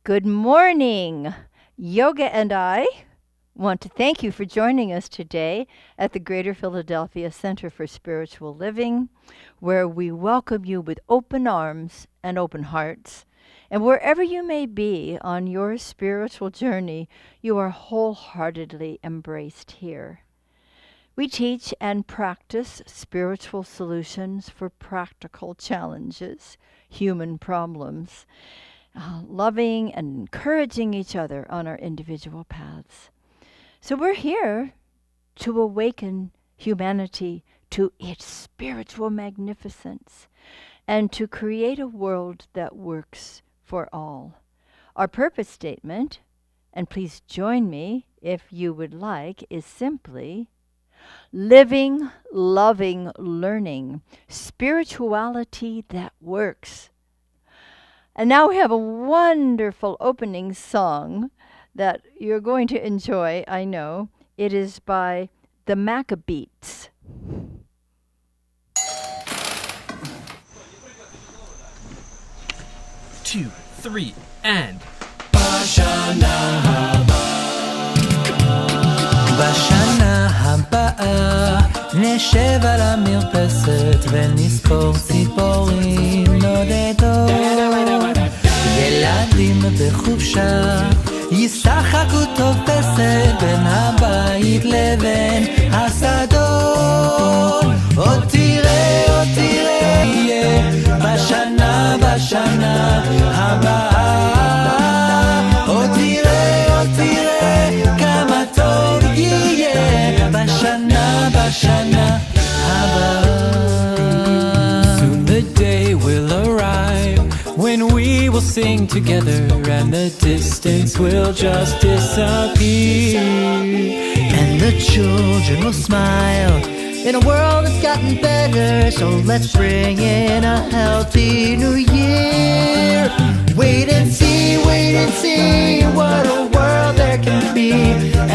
Good morning. Yoga and I want to thank you for joining us today at the Greater Philadelphia Center for Spiritual Living, where we welcome you with open arms and open hearts. And wherever you may be on your spiritual journey, you are wholeheartedly embraced here. We teach and practice spiritual solutions for practical challenges, human problems, loving and encouraging each other on our individual paths. So we're here to awaken humanity to its spiritual magnificence and to create a world that works for all. Our purpose statement, and please join me if you would like, is simply living, loving, learning, spirituality that works. And now we have a wonderful opening song that you're going to enjoy, I know. It is by the Maccabeats. 2, 3, and בשנה הבאה נשב על המרפסת ונספור ציפורים נודדות. ילדים בחופשה ישחקו תופסת בין הבית לבין השדות. עוד תראה יהיה בשנה הבאה. עוד תראה כמה טוב יהיה בשנה הבאה. Soon the day will arrive when we will sing together and the distance will just disappear. And the children will smile in a world that's gotten better. So let's bring in a healthy new year. Wait and see what a world there can be.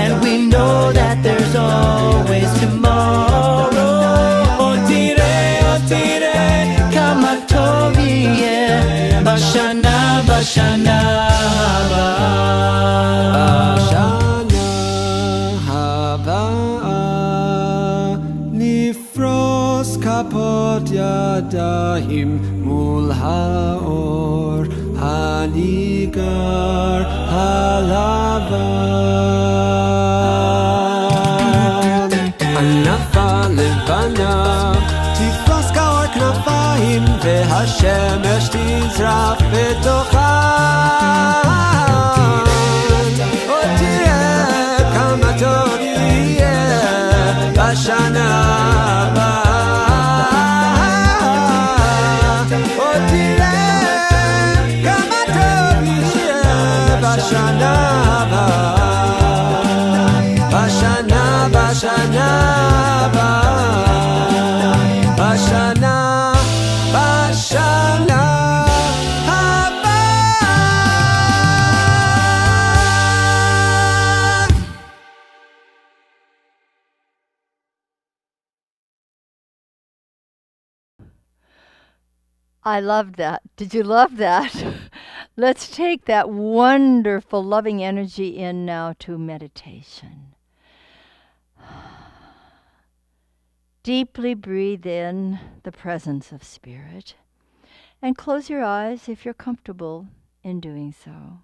And we know that there's always tomorrow. Oh tire, kama tov yeh bashana הבאה נפרוס כפות ידיים מול האור הניגר הלבן. ענפה לבנה תפרוס כאור כנפיים והשמש תזרח בתוכה. עוד תראה כמה טוב יהיה בשנה הבאה. עוד תראה כמה טוב יהיה בשנה הבאה. בשנה הבאה. בשנה I loved that. Did you love that? Let's take that wonderful, loving energy in now to meditation. Deeply breathe in the presence of Spirit and close your eyes if you're comfortable in doing so.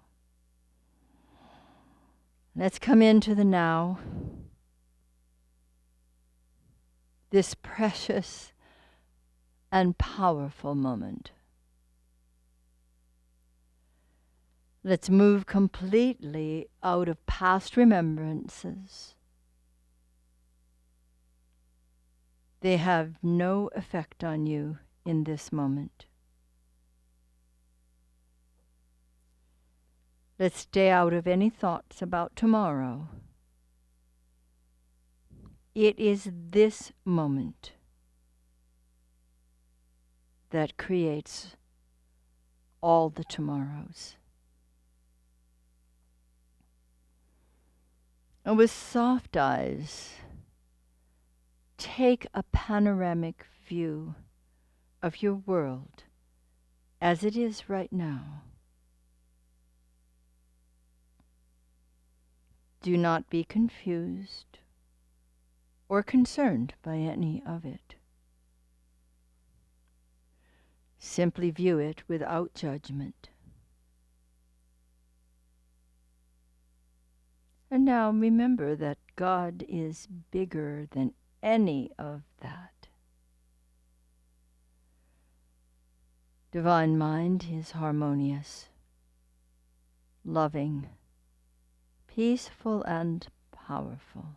Let's come into the now, this precious and powerful moment. Let's move completely out of past remembrances. They have no effect on you in this moment. Let's stay out of any thoughts about tomorrow. It is this moment that creates all the tomorrows. And with soft eyes, take a panoramic view of your world as it is right now. Do not be confused or concerned by any of it. Simply view it without judgment. And now remember that God is bigger than any of that. Divine Mind is harmonious, loving, peaceful, and powerful.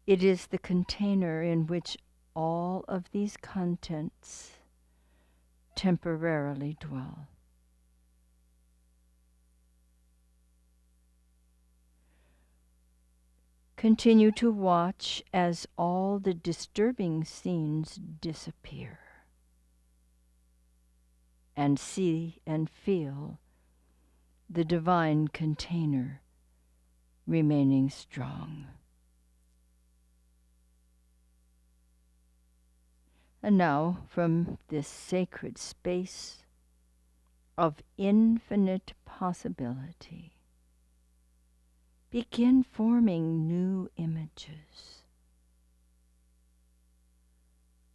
It is the container in which all of these contents temporarily dwell. Continue to watch as all the disturbing scenes disappear, and see and feel the divine container remaining strong. And now, from this sacred space of infinite possibility, begin forming new images.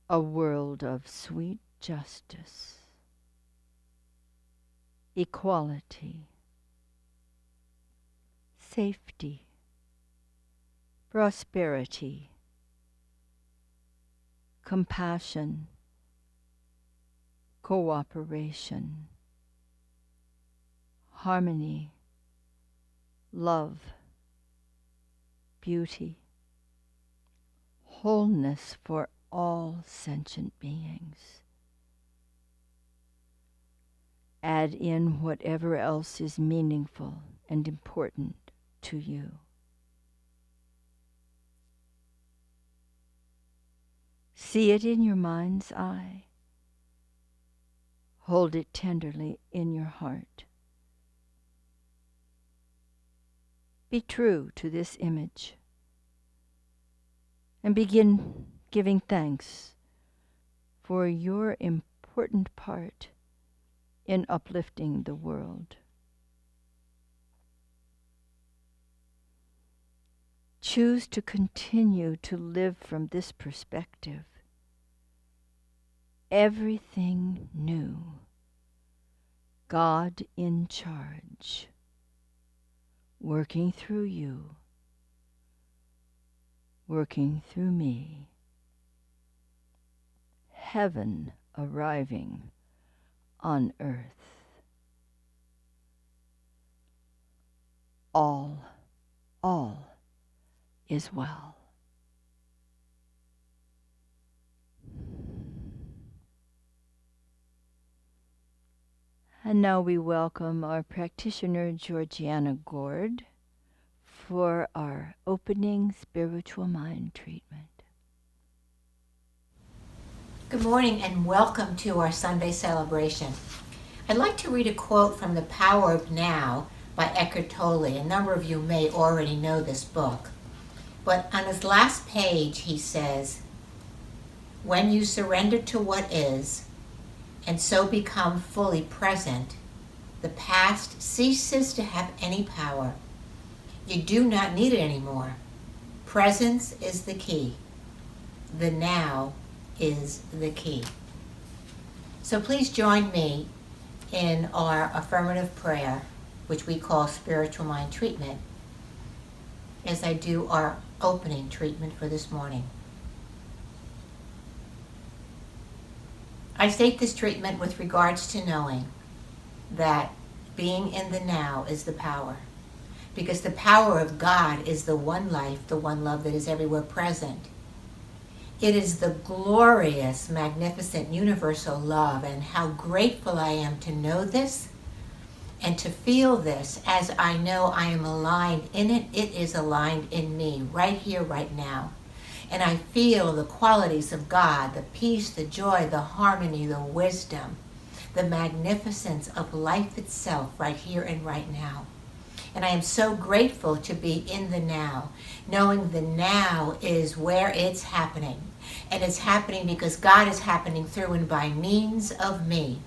A world of sweet justice, equality, safety, prosperity, compassion, cooperation, harmony, love, beauty, wholeness for all sentient beings. Add in whatever else is meaningful and important to you. See it in your mind's eye. Hold it tenderly in your heart. Be true to this image and begin giving thanks for your important part in uplifting the world. Choose to continue to live from this perspective. Everything new. God in charge, working through you, working through me. Heaven arriving on earth. All is well. And now we welcome our practitioner, Georgiana Gord, for our opening spiritual mind treatment. Good morning and welcome to our Sunday celebration. I'd like to read a quote from The Power of Now by Eckhart Tolle. A number of you may already know this book. But on his last page he says, "When you surrender to what is, and so become fully present, the past ceases to have any power. You do not need it anymore. Presence is the key. The now is the key." So please join me in our affirmative prayer, which we call spiritual mind treatment, as I do our opening treatment for this morning. I state this treatment with regards to knowing that being in the now is the power, because the power of God is the one life, the one love that is everywhere present. It is the glorious, magnificent, universal love, and how grateful I am to know this and to feel this. As I know I am aligned in it, it is aligned in me right here, right now. And I feel the qualities of God, the peace, the joy, the harmony, the wisdom, the magnificence of life itself right here and right now. And I am so grateful to be in the now, knowing the now is where it's happening. And it's happening because God is happening through and by means of me.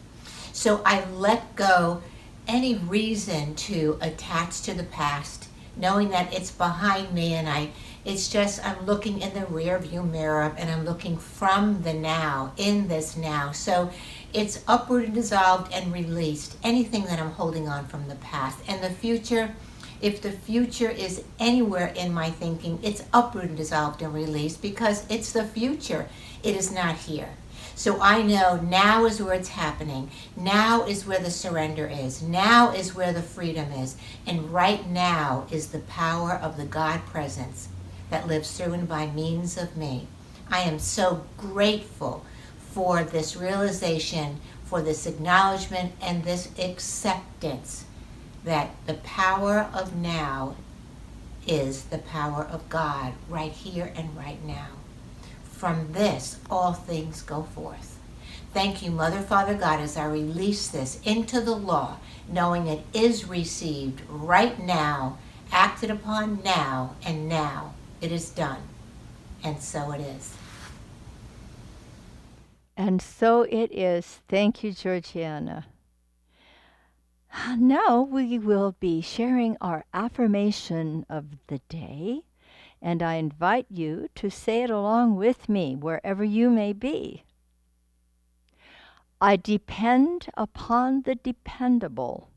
So I let go any reason to attach to the past, knowing that it's behind me, and I'm looking in the rear view mirror, and I'm looking from the now, in this now. So it's uprooted, dissolved, and released anything that I'm holding on from the past. And the future, if the future is anywhere in my thinking, it's uprooted, dissolved, and released, because it's the future. It is not here. So I know now is where it's happening. Now is where the surrender is. Now is where the freedom is. And right now is the power of the God presence that lives through and by means of me. I am so grateful for this realization, for this acknowledgement, and this acceptance that the power of now is the power of God right here and right now. From this, all things go forth. Thank you, Mother, Father, God, as I release this into the law, knowing it is received right now, acted upon now, and now it is done. And so it is. And so it is. Thank you, Georgiana. Now we will be sharing our affirmation of the day, and I invite you to say it along with me wherever you may be. I depend upon the dependable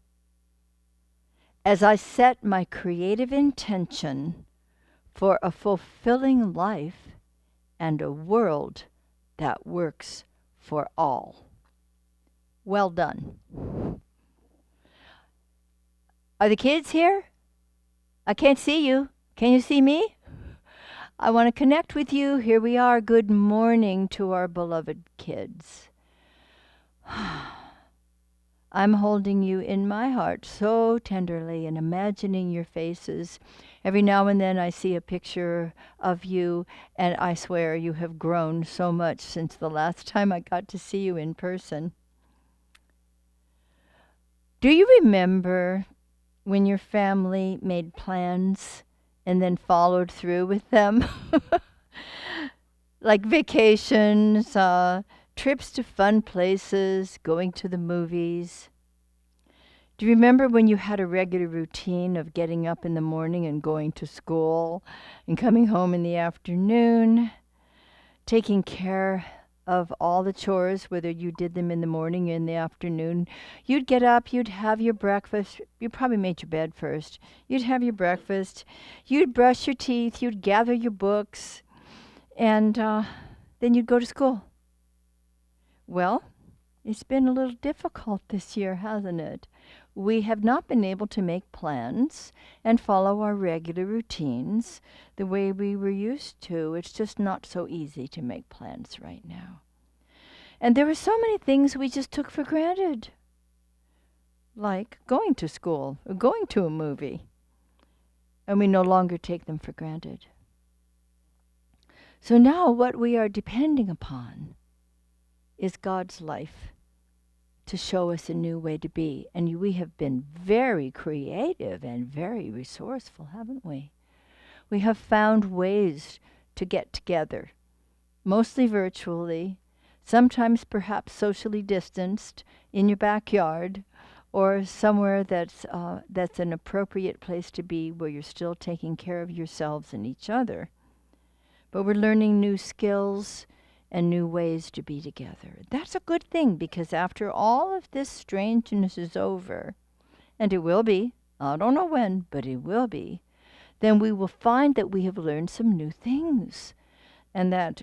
as I set my creative intention for a fulfilling life and a world that works for all. Well done. Are the kids here? I can't see you. Can you see me? I want to connect with you. Here we are. Good morning to our beloved kids. I'm holding you in my heart so tenderly and imagining your faces. Every now and then I see a picture of you, and I swear you have grown so much since the last time I got to see you in person. Do you remember when your family made plans and then followed through with them? Like vacations, trips to fun places, going to the movies. Do you remember when you had a regular routine of getting up in the morning and going to school and coming home in the afternoon, taking care of all the chores, whether you did them in the morning or in the afternoon? You'd get up, you'd have your breakfast. You probably made your bed first. You'd have your breakfast. You'd brush your teeth. You'd gather your books. And then you'd go to school. Well, it's been a little difficult this year, hasn't it? We have not been able to make plans and follow our regular routines the way we were used to. It's just not so easy to make plans right now. And there were so many things we just took for granted, like going to school or going to a movie, and we no longer take them for granted. So now what we are depending upon is God's life to show us a new way to be. And we have been very creative and very resourceful, haven't we? We have found ways to get together, mostly virtually, sometimes perhaps socially distanced in your backyard, or somewhere that's an appropriate place to be where you're still taking care of yourselves and each other. But we're learning new skills and new ways to be together. That's a good thing, because after all of this strangeness is over, and it will be, I don't know when, but it will be, then we will find that we have learned some new things. And that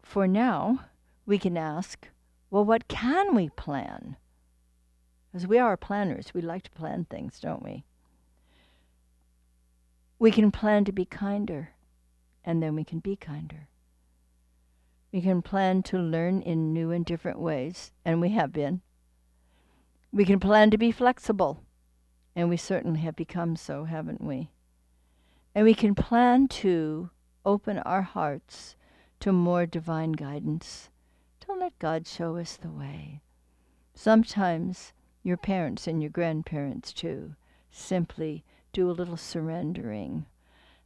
for now, we can ask, well, what can we plan? Because we are planners. We like to plan things, don't we? We can plan to be kinder, and then we can be kinder. We can plan to learn in new and different ways, and we have been. We can plan to be flexible, and we certainly have become so, haven't we? And we can plan to open our hearts to more divine guidance, to let God show us the way. Sometimes your parents and your grandparents, too, simply do a little surrendering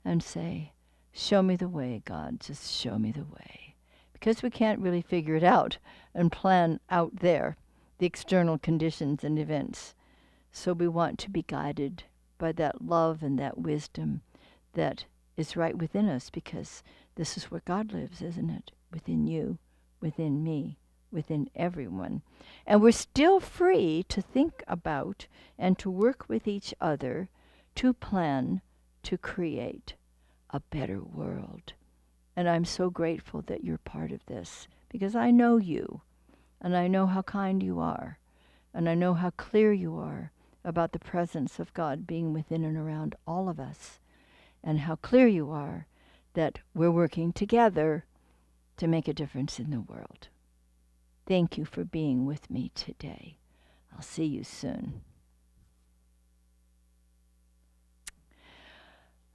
and say, show me the way, God, just show me the way. Because we can't really figure it out and plan out there, the external conditions and events. So we want to be guided by that love and that wisdom that is right within us, because this is where God lives, isn't it? Within you, within me, within everyone. And we're still free to think about and to work with each other to plan, to create a better world. And I'm so grateful that you're part of this, because I know you, and I know how kind you are, and I know how clear you are about the presence of God being within and around all of us, and how clear you are that we're working together to make a difference in the world. Thank you for being with me today. I'll see you soon.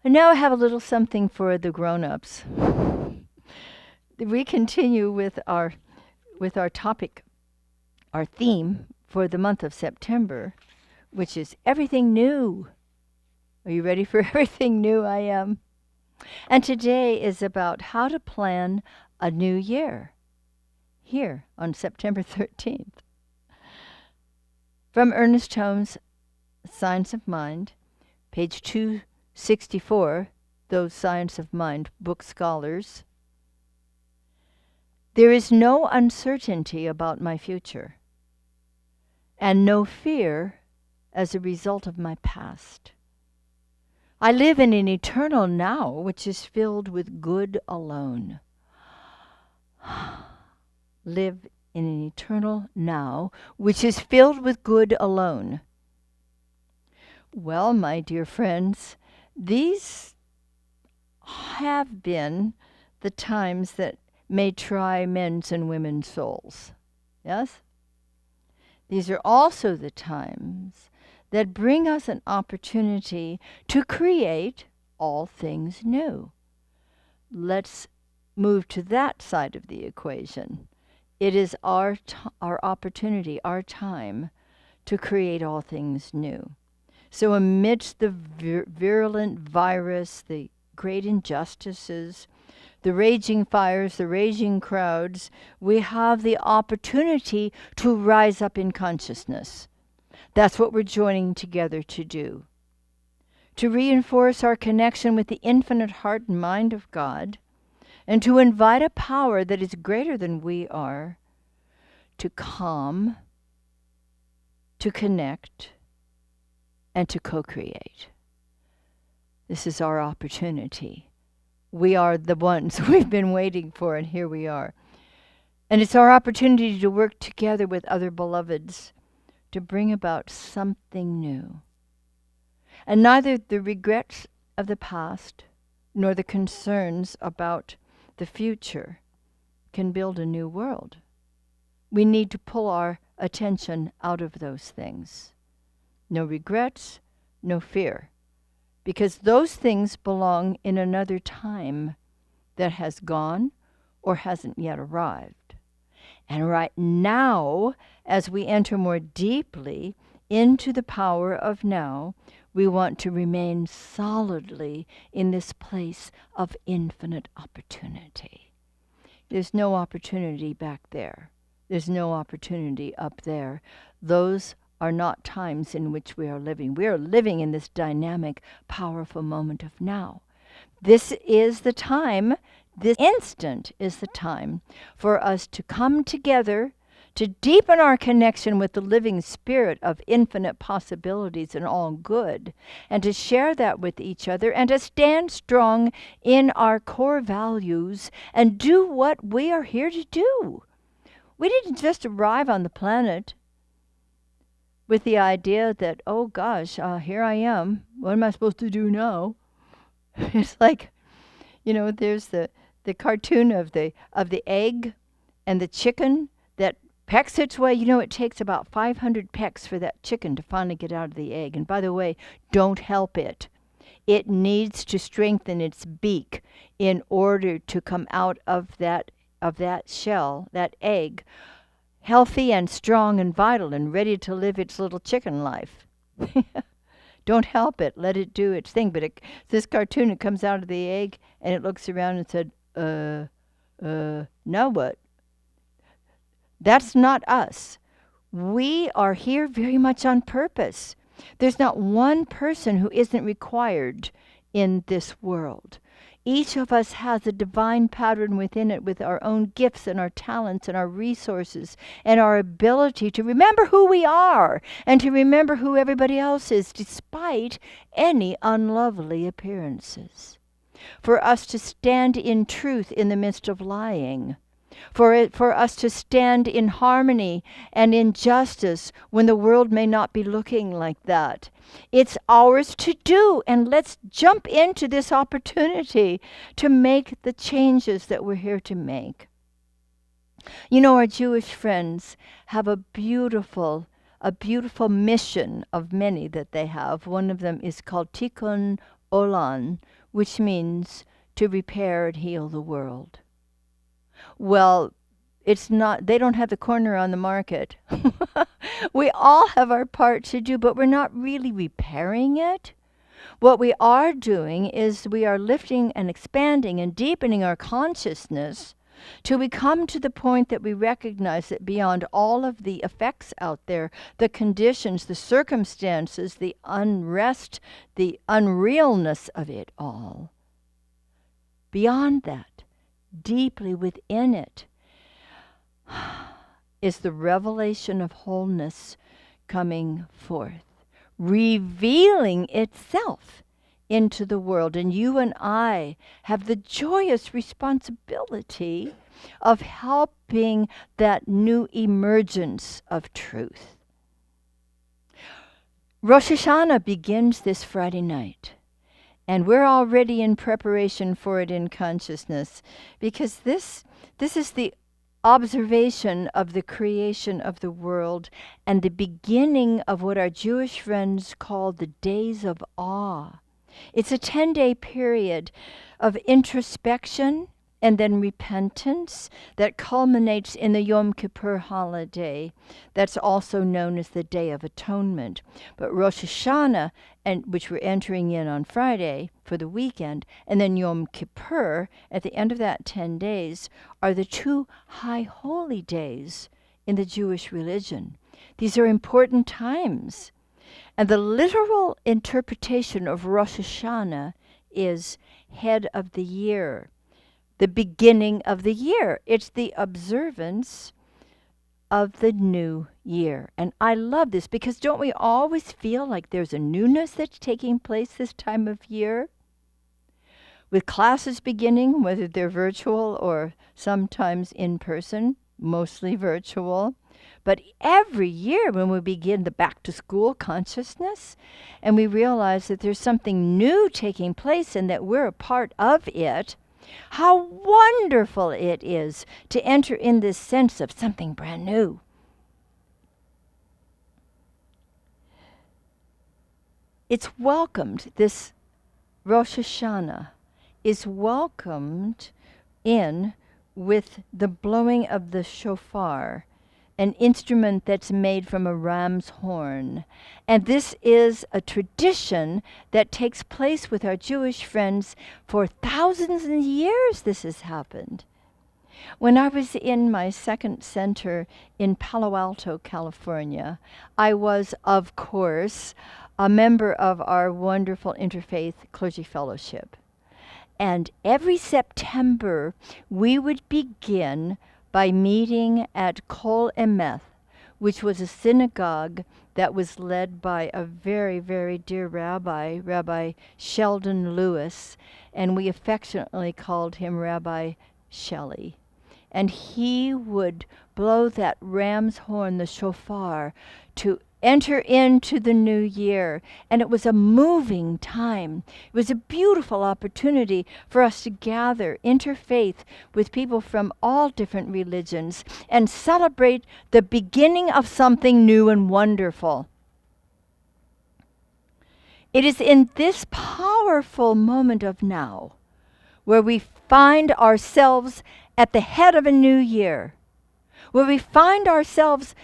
And now I have a little something for the grown-ups. We continue with our topic, our theme for the month of September, which is everything new. Are you ready for everything new? I am. And today is about how to plan a new year, here on September 13th. From Ernest Holmes' Science of Mind, page 264, those Science of Mind book scholars. There is no uncertainty about my future, and no fear as a result of my past. I live in an eternal now, which is filled with good alone. Live in an eternal now, which is filled with good alone. Well, my dear friends, these have been the times that may try men's and women's souls. Yes? These are also the times that bring us an opportunity to create all things new. Let's move to that side of the equation. It is our opportunity, our time, to create all things new. So amidst the virulent virus, the great injustices, the raging fires, the raging crowds, we have the opportunity to rise up in consciousness. That's what we're joining together to do. To reinforce our connection with the infinite heart and mind of God, and to invite a power that is greater than we are to calm, to connect, and to co-create. This is our opportunity. We are the ones we've been waiting for, and here we are. And it's our opportunity to work together with other beloveds to bring about something new. And neither the regrets of the past nor the concerns about the future can build a new world. We need to pull our attention out of those things. No regrets, no fear, because those things belong in another time that has gone or hasn't yet arrived. And right now, as we enter more deeply into the power of now, we want to remain solidly in this place of infinite opportunity. There's no opportunity back there. There's no opportunity up there. Those are not times in which we are living. We are living in this dynamic, powerful moment of now. This is the time, this instant is the time for us to come together, to deepen our connection with the living spirit of infinite possibilities and all good, and to share that with each other, and to stand strong in our core values and do what we are here to do. We didn't just arrive on the planet with the idea that, oh gosh, here I am. What am I supposed to do now? It's like, there's the cartoon of the egg and the chicken that pecks its way. It takes about 500 pecks for that chicken to finally get out of the egg. And by the way, don't help it. It needs to strengthen its beak in order to come out of that shell, that egg, healthy and strong and vital and ready to live its little chicken life. Don't help it. Let it do its thing. But this cartoon, it comes out of the egg and it looks around and said, now what? That's not us. We are here very much on purpose. There's not one person who isn't required in this world. Each of us has a divine pattern within it with our own gifts and our talents and our resources and our ability to remember who we are and to remember who everybody else is despite any unlovely appearances. For us to stand in truth in the midst of lying. For us to stand in harmony and in justice when the world may not be looking like that. It's ours to do, and let's jump into this opportunity to make the changes that we're here to make. You know, our Jewish friends have a beautiful mission of many that they have. One of them is called Tikkun Olam, which means to repair and heal the world. Well, it's not, they don't have the corner on the market. We all have our part to do, but we're not really repairing it. What we are doing is we are lifting and expanding and deepening our consciousness till we come to the point that we recognize that beyond all of the effects out there, the conditions, the circumstances, the unrest, the unrealness of it all, beyond that, deeply within it, is the revelation of wholeness coming forth, revealing itself into the world. And you and I have the joyous responsibility of helping that new emergence of truth. Rosh Hashanah begins this Friday night. And we're already in preparation for it in consciousness, because this is the observation of the creation of the world and the beginning of what our Jewish friends call the days of awe. It's a 10-day period of introspection and then repentance that culminates in the Yom Kippur holiday. That's also known as the Day of Atonement. But Rosh Hashanah, which we're entering in on Friday for the weekend, and then Yom Kippur, at the end of that 10 days, are the two high holy days in the Jewish religion. These are important times. And the literal interpretation of Rosh Hashanah is head of the year, the beginning of the year. It's the observance of the new year. And I love this because don't we always feel like there's a newness that's taking place this time of year? With classes beginning, whether they're virtual or sometimes in person, mostly virtual. But every year when we begin the back to school consciousness and we realize that there's something new taking place and that we're a part of it, how wonderful it is to enter in this sense of something brand new. It's welcomed, this Rosh Hashanah is welcomed in with the blowing of the shofar, an instrument that's made from a ram's horn. And this is a tradition that takes place with our Jewish friends for thousands of years. This has happened. When I was in my second center in Palo Alto, California, I was, of course, a member of our wonderful Interfaith Clergy Fellowship. And every September, we would begin by meeting at Kol Emeth, which was a synagogue that was led by a very, very dear rabbi, Rabbi Sheldon Lewis, and we affectionately called him Rabbi Shelley. And he would blow that ram's horn, the shofar, to enter into the new year. And it was a moving time. It was a beautiful opportunity for us to gather, interfaith with people from all different religions and celebrate the beginning of something new and wonderful. It is in this powerful moment of now where we find ourselves at the head of a new year, where we find ourselves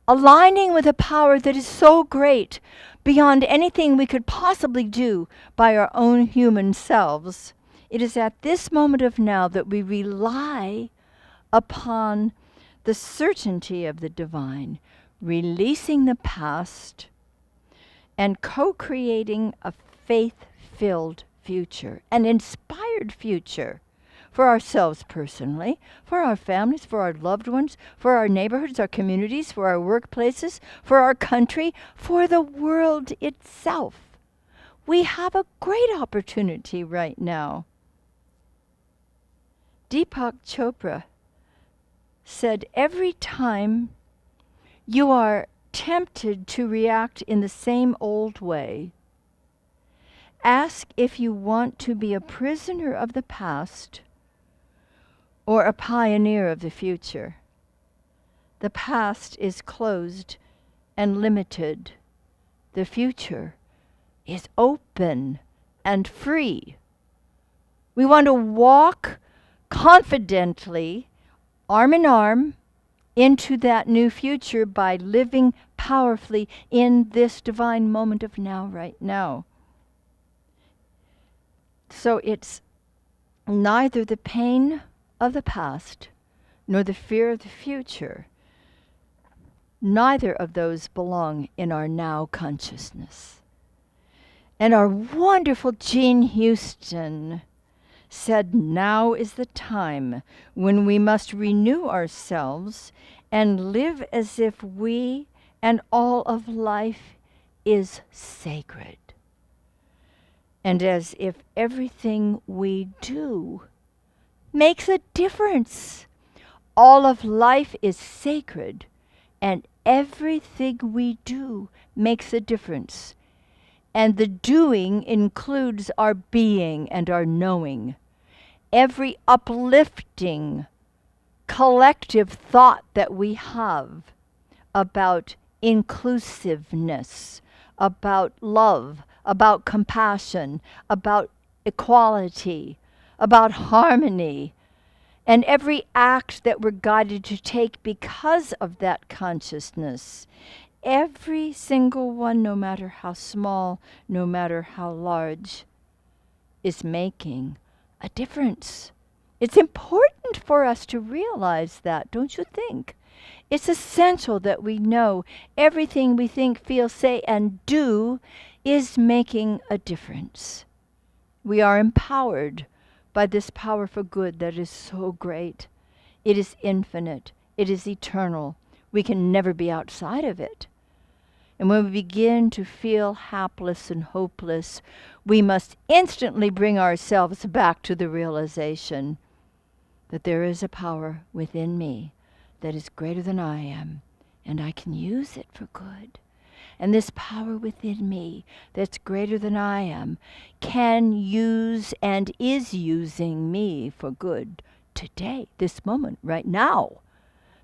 aligning with a power that is so great beyond anything we could possibly do by our own human selves. It is at this moment of now that we rely upon the certainty of the divine, releasing the past, and co-creating a faith-filled future, an inspired future for ourselves personally, for our families, for our loved ones, for our neighborhoods, our communities, for our workplaces, for our country, for the world itself. We have a great opportunity right now. Deepak Chopra said, every time you are tempted to react in the same old way, ask if you want to be a prisoner of the past or a pioneer of the future. The past is closed and limited. The future is open and free. We want to walk confidently, arm in arm, into that new future by living powerfully in this divine moment of now, right now. So it's neither the pain of the past nor the fear of the future. Neither of those belong in our now consciousness. And our wonderful Jean Houston said, now is the time when we must renew ourselves and live as if we and all of life is sacred. And as if everything we do makes a difference. All of life is sacred, and everything we do makes a difference. And the doing includes our being and our knowing. Every uplifting, collective thought that we have about inclusiveness, about love, about compassion, about equality, about harmony, and every act that we're guided to take because of that consciousness, every single one, no matter how small, no matter how large, is making a difference. It's important for us to realize that, don't you think? It's essential that we know everything we think, feel, say, and do is making a difference. We are empowered by this power for good that is so great. It is infinite. It is eternal. We can never be outside of it. And when we begin to feel hapless and hopeless, we must instantly bring ourselves back to the realization that there is a power within me that is greater than I am, and I can use it for good. And this power within me that's greater than I am can use and is using me for good today, this moment, right now.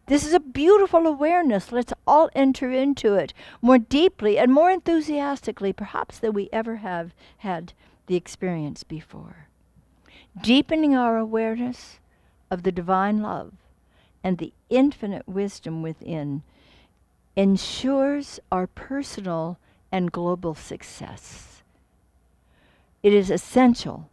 This is a beautiful awareness. Let's all enter into it more deeply and more enthusiastically, perhaps, than we ever have had the experience before. Deepening our awareness of the divine love and the infinite wisdom within ensures our personal and global success. It is essential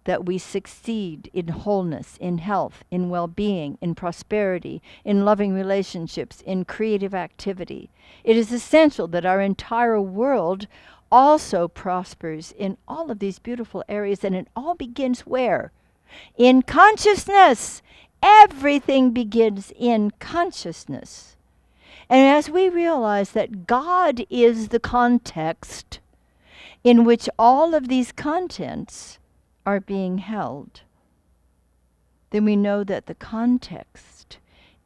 that we succeed in wholeness, in health, in well-being, in prosperity, in loving relationships, in creative activity. It is essential that our entire world also prospers in all of these beautiful areas, and it all begins where? In consciousness. Everything begins in consciousness. And as we realize that God is the context in which all of these contents are being held, then we know that the context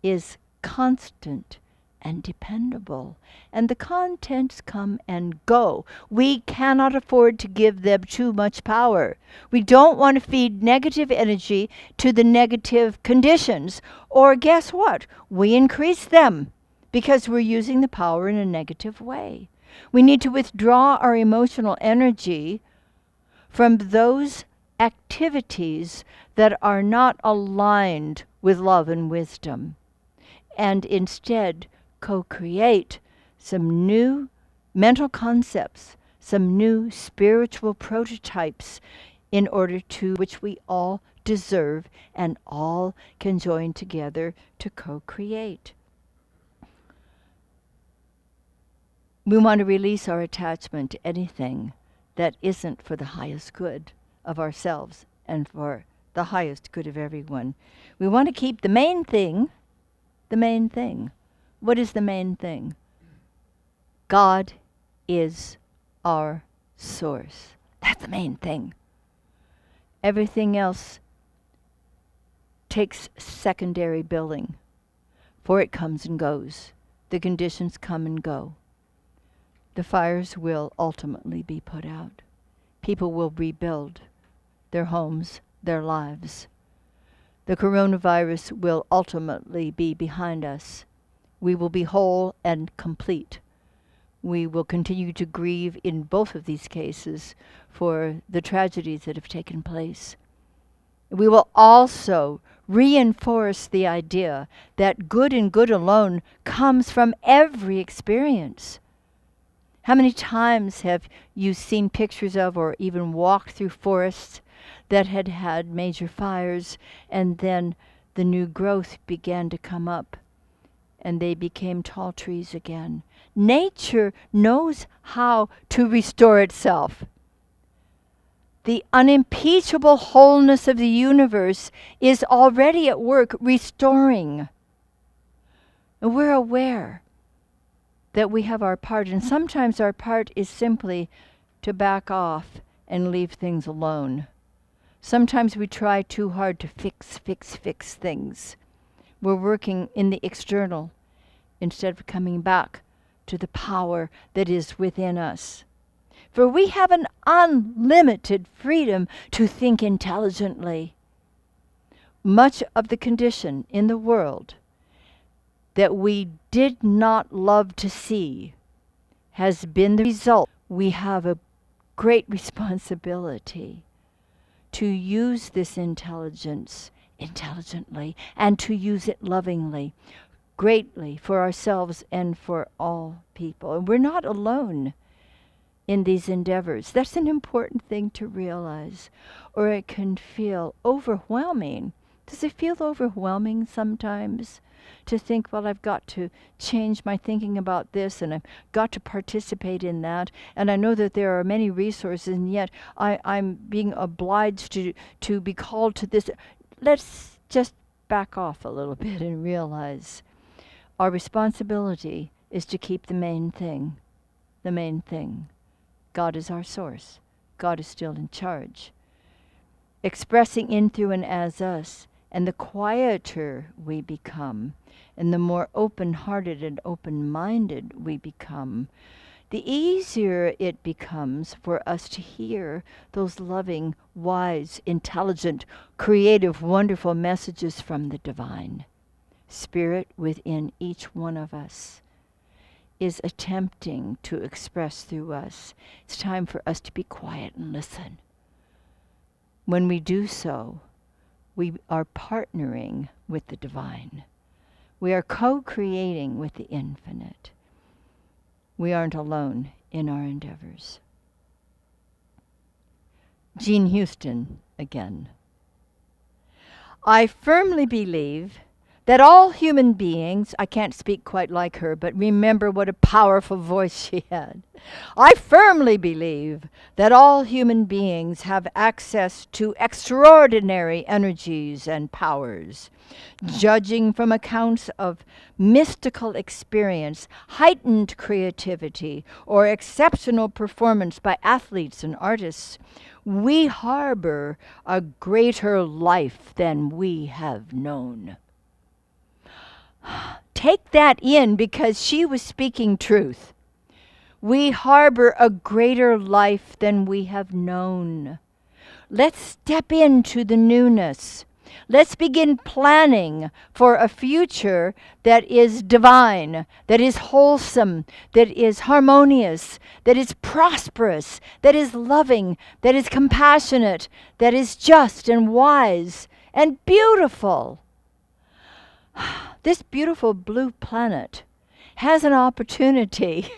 is constant and dependable, and the contents come and go. We cannot afford to give them too much power. We don't want to feed negative energy to the negative conditions, or guess what? We increase them because we're using the power in a negative way. We need to withdraw our emotional energy from those activities that are not aligned with love and wisdom, and instead co-create some new mental concepts, some new spiritual prototypes in order to which we all deserve and all can join together to co-create. We want to release our attachment to anything that isn't for the highest good of ourselves and for the highest good of everyone. We want to keep the main thing the main thing. What is the main thing? God is our source. That's the main thing. Everything else takes secondary billing, for it comes and goes. The conditions come and go. The fires will ultimately be put out. People will rebuild their homes, their lives. The coronavirus will ultimately be behind us. We will be whole and complete. We will continue to grieve in both of these cases for the tragedies that have taken place. We will also reinforce the idea that good and good alone comes from every experience. How many times have you seen pictures of or even walked through forests that had had major fires, and then the new growth began to come up and they became tall trees again? Nature knows how to restore itself. The unimpeachable wholeness of the universe is already at work restoring. And we're aware that we have our part, and sometimes our part is simply to back off and leave things alone. Sometimes we try too hard to fix things. We're working in the external instead of coming back to the power that is within us. For we have an unlimited freedom to think intelligently. Much of the condition in the world that we did not love to see has been the result. We have a great responsibility to use this intelligence intelligently and to use it lovingly, greatly for ourselves and for all people. And we're not alone in these endeavors. That's an important thing to realize, or it can feel overwhelming. Does it feel overwhelming sometimes to think, well, I've got to change my thinking about this and I've got to participate in that, and I know that there are many resources, and yet I'm being obliged to be called to this. Let's just back off a little bit and realize our responsibility is to keep the main thing. The main thing. God is our source. God is still in charge. Expressing in, through, and as us, and the quieter we become, and the more open-hearted and open-minded we become, the easier it becomes for us to hear those loving, wise, intelligent, creative, wonderful messages from the divine Spirit within each one of us is attempting to express through us. It's time for us to be quiet and listen. When we do so, we are partnering with the divine. We are co-creating with the infinite. We aren't alone in our endeavors. Jean Houston again. I firmly believe that all human beings, I can't speak quite like her, but remember what a powerful voice she had. I firmly believe that all human beings have access to extraordinary energies and powers. Judging from accounts of mystical experience, heightened creativity, or exceptional performance by athletes and artists, we harbor a greater life than we have known. Take that in, because she was speaking truth. We harbor a greater life than we have known. Let's step into the newness. Let's begin planning for a future that is divine, that is wholesome, that is harmonious, that is prosperous, that is loving, that is compassionate, that is just and wise and beautiful. This beautiful blue planet has an opportunity,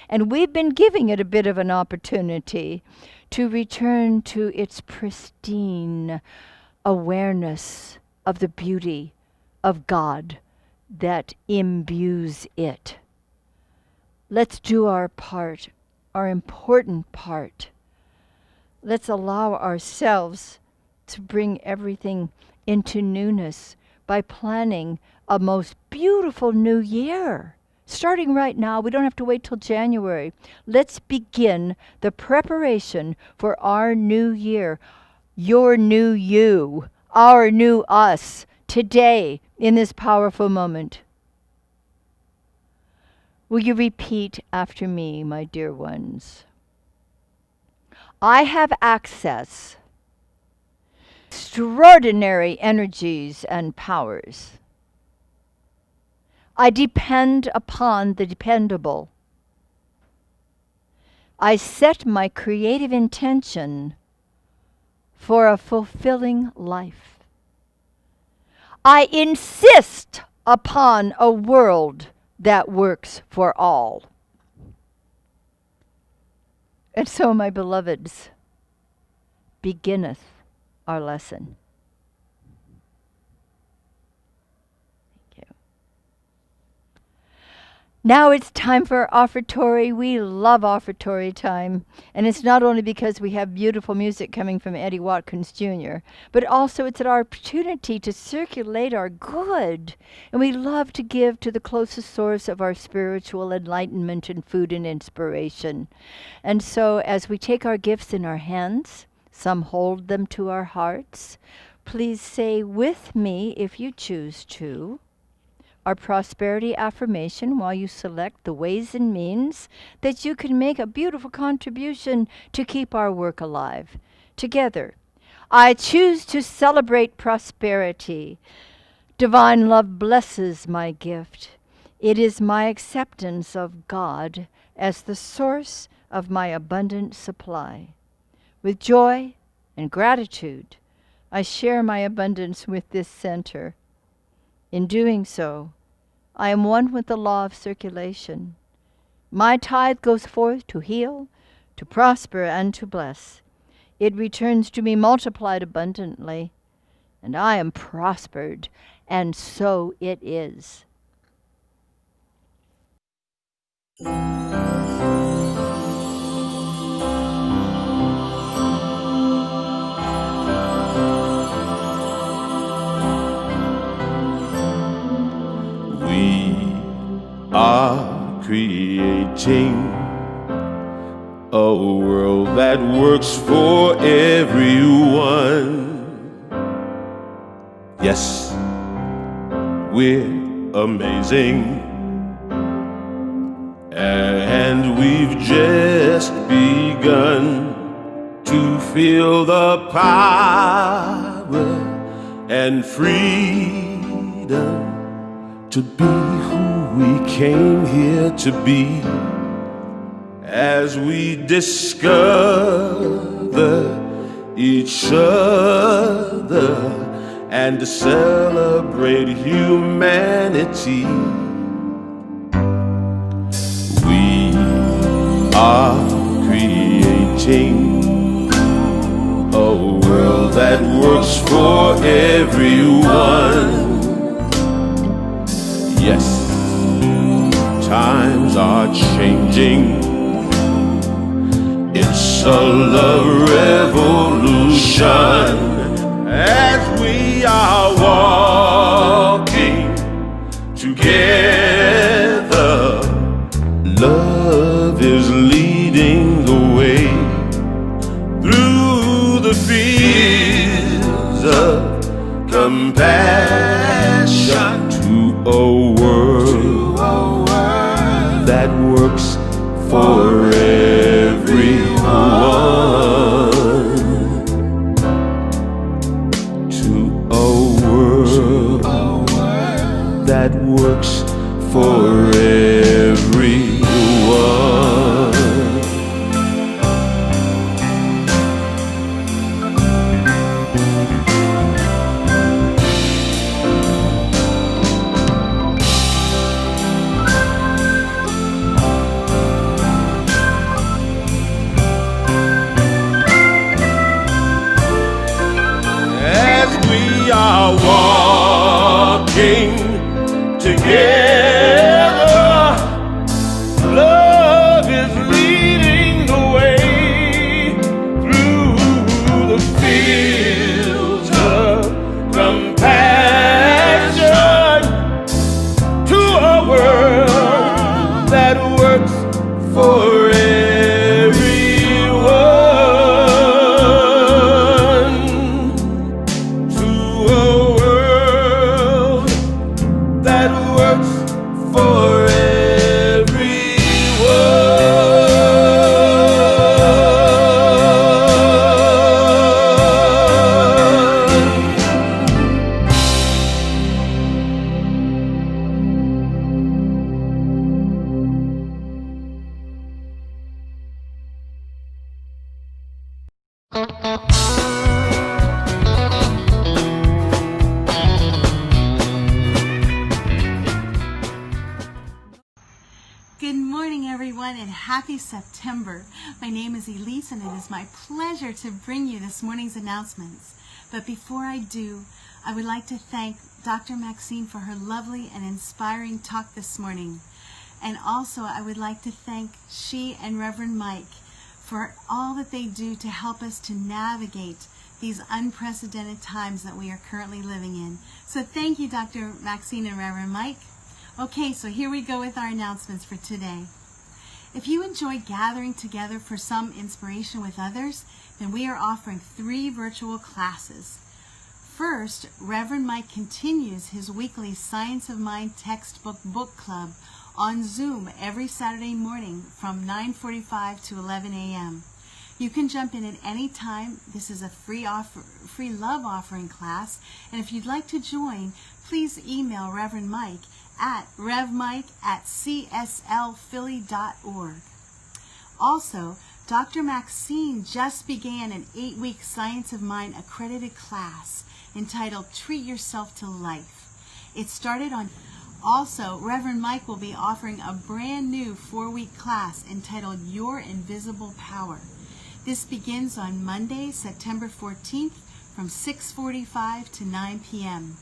and we've been giving it a bit of an opportunity to return to its pristine awareness of the beauty of God that imbues it. Let's do our part, our important part. Let's allow ourselves to bring everything into newness by planning a most beautiful new year. Starting right now, we don't have to wait till January. Let's begin the preparation for our new year, your new you, our new us, today in this powerful moment. Will you repeat after me, my dear ones? I have access to extraordinary energies and powers. I depend upon the dependable. I set my creative intention for a fulfilling life. I insist upon a world that works for all. And so, my beloveds, beginneth our lesson. Thank you. Now it's time for offertory. We love offertory time. And it's not only because we have beautiful music coming from Eddie Watkins Jr., but also it's an opportunity to circulate our good. And we love to give to the closest source of our spiritual enlightenment and food and inspiration. And so as we take our gifts in our hands, some hold them to our hearts, please say with me, if you choose to, our prosperity affirmation while you select the ways and means that you can make a beautiful contribution to keep our work alive. Together, I choose to celebrate prosperity. Divine love blesses my gift. It is my acceptance of God as the source of my abundant supply. With joy and gratitude, I share my abundance with this center. In doing so, I am one with the law of circulation. My tithe goes forth to heal, to prosper, and to bless. It returns to me multiplied abundantly, and I am prospered, and so it is. Are creating a world that works for everyone. Yes, we're amazing, and we've just begun to feel the power and freedom to be who we came here to be, as we discover each other and to celebrate humanity. We are creating a world that works for everyone. Yes, times are changing. It's a love revolution as we are walking together. Love is leading the way through the fields of compassion to a world that works for everyone. To a world that works for everyone. We are walking together. Love for everyone, to a world that works for Good morning, everyone, and happy September. My name is Elise, and it is my pleasure to bring you this morning's announcements. But before I do, I would like to thank Dr. Maxine for her lovely and inspiring talk this morning. And also, I would like to thank she and Reverend Mike for all that they do to help us to navigate these unprecedented times that we are currently living in. So thank you, Dr. Maxine and Reverend Mike. Okay, so here we go with our announcements for today. If you enjoy gathering together for some inspiration with others, then we are offering 3 virtual classes. First, Reverend Mike continues his weekly Science of Mind textbook book club on Zoom every Saturday morning from 9:45 to 11 a.m. You can jump in at any time. This is a free love offering class, and if you'd like to join, please email Reverend Mike at revmike@cslphilly.org. Also, Dr. Maxine just began an 8-week Science of Mind accredited class entitled Treat Yourself to Life. It started on. Also, Reverend Mike will be offering a brand new 4-week class entitled Your Invisible Power. This begins on Monday, September 14th from 6:45 to 9 p.m.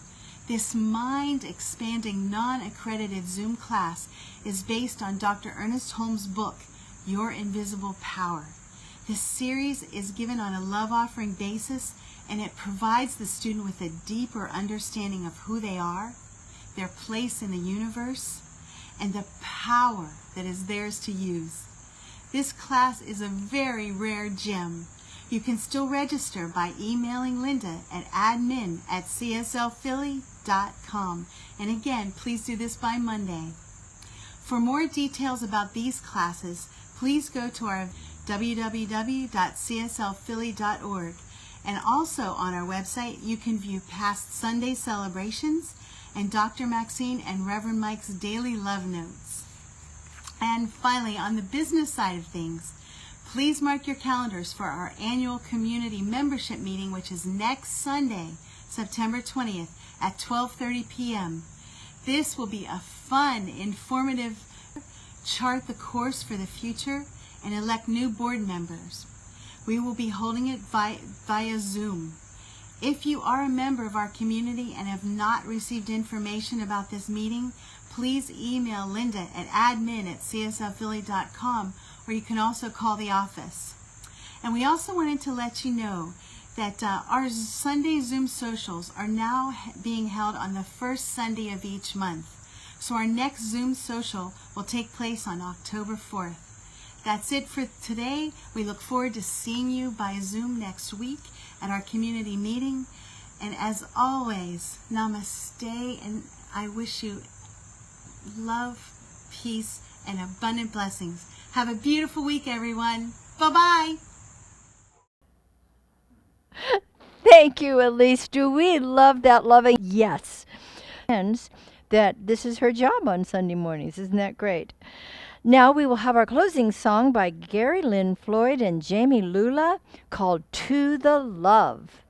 This mind-expanding, non-accredited Zoom class is based on Dr. Ernest Holmes' book, Your Invisible Power. This series is given on a love offering basis, and it provides the student with a deeper understanding of who they are, their place in the universe, and the power that is theirs to use. This class is a very rare gem. You can still register by emailing Linda at admin@cslphilly.com. And again, please do this by Monday. For more details about these classes, please go to our www.cslphilly.org. And also on our website, you can view past Sunday celebrations and Dr. Maxine and Reverend Mike's daily love notes. And finally, on the business side of things, please mark your calendars for our annual community membership meeting, which is next Sunday, September 20th at 12:30 p.m. This will be a fun, informative chart the course for the future and elect new board members. We will be holding it via Zoom. If you are a member of our community and have not received information about this meeting, please email Linda at admin@cslphilly.com, or you can also call the office. And we also wanted to let you know that our Sunday Zoom socials are now being held on the first Sunday of each month. So our next Zoom social will take place on October 4th. That's it for today. We look forward to seeing you by Zoom next week at our community meeting. And as always, namaste, and I wish you love, peace, and abundant blessings. Have a beautiful week, everyone. Bye-bye. Thank you, Elise. Do we love that loving? Yes. And that this is her job on Sunday mornings. Isn't that great? Now we will have our closing song by Gary Lynn Floyd and Jamie Lula called To the Love.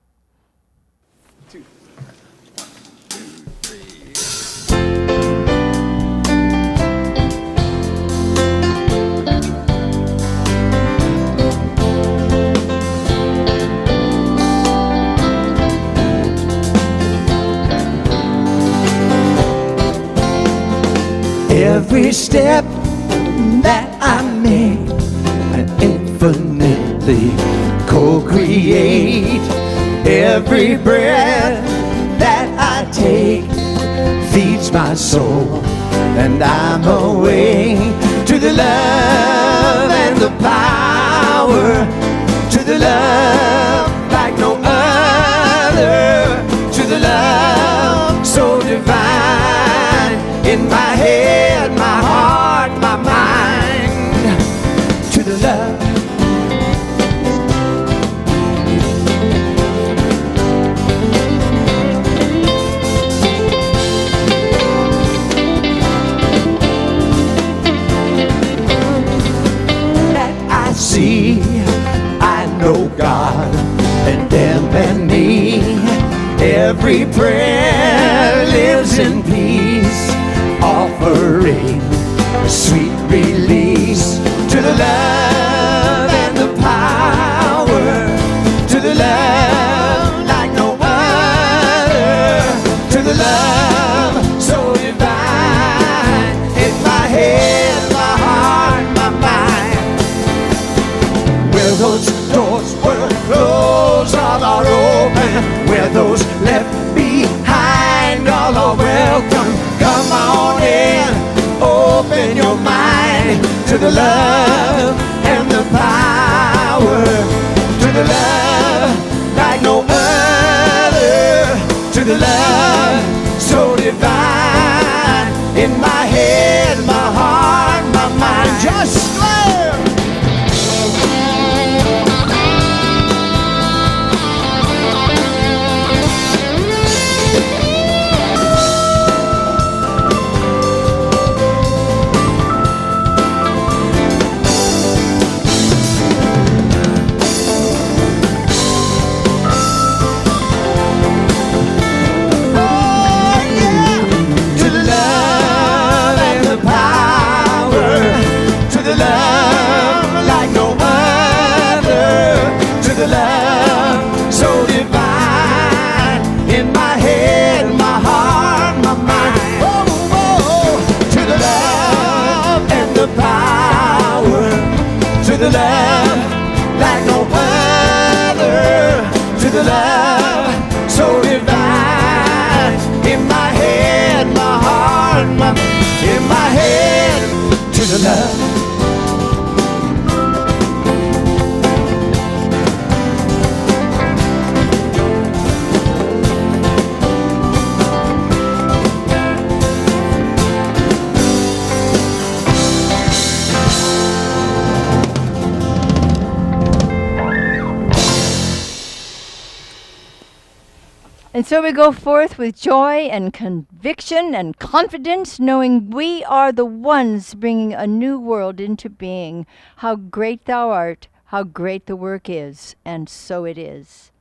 Every step that I make, I infinitely co-create. Every breath that I take feeds my soul, and I'm away to the love the power, to the love like no other, to the love so divine, in my head, my heart, my mind, to the love. See, I know God and them and me. Every prayer lives in peace, offering sweet release to the love and the power, to the love like no other, to the love so divine, in my head, my heart, my mind. Where those doors were closed, all are open. Where those left behind, all are welcome. Come on in, open your mind to the love and the power, to the love like no other, to the love so divine, in my head, my heart, my mind. Just slam! To the love like no other, to the love so divine, in my head, my heart, my, in my head, to the love. And so we go forth with joy and conviction and confidence, knowing we are the ones bringing a new world into being. How great thou art, how great the work is, and so it is.